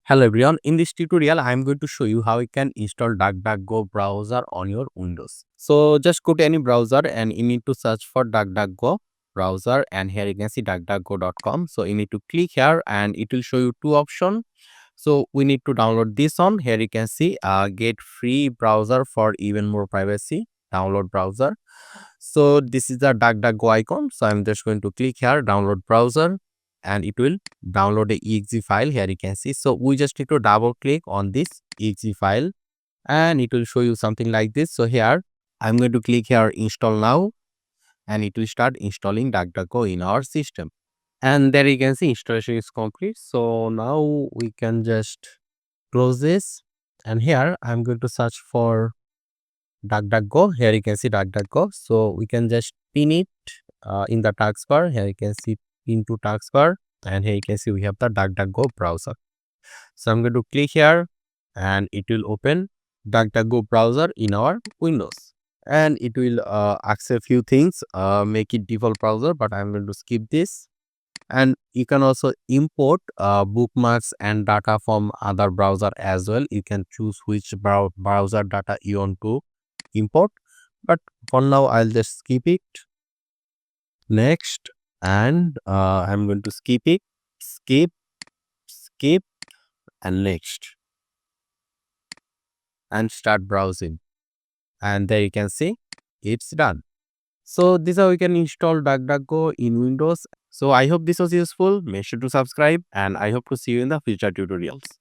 Hello everyone, in this tutorial I am going to show you how you can install DuckDuckGo browser on your Windows. So just go to any browser and you need to search for DuckDuckGo browser, and here you can see duckduckgo.com. So you need to click here and it will show you two options. So we need to download this one. Here you can see get free browser for even more privacy, download browser. So this is the DuckDuckGo icon. So I'm just going to click here, download browser, and it will download a exe file. Here you can see. So we just need to double click on this exe file and it will show you something like this. So here I'm going to click here install now, and it will start installing DuckDuckGo in our system. And there you can see installation is complete. So now we can just close this, and here I'm going to search for DuckDuckGo. Here you can see DuckDuckGo. So we can just pin it in the taskbar. Here you can see pin to taskbar, and here you can see we have the DuckDuckGo browser. So I'm going to click here and it will open DuckDuckGo browser in our Windows, and it will ask a few things, make it default browser, but I'm going to skip this. And you can also import bookmarks and data from other browser as well. You can choose which browser data you want to import, but for now I'll just skip it. Next, and I'm going to skip it, skip, and next, and start browsing, and there you can see it's done. So this is how we can install DuckDuckGo in Windows. So I hope this was useful. Make sure to subscribe, and I hope to see you in the future tutorials.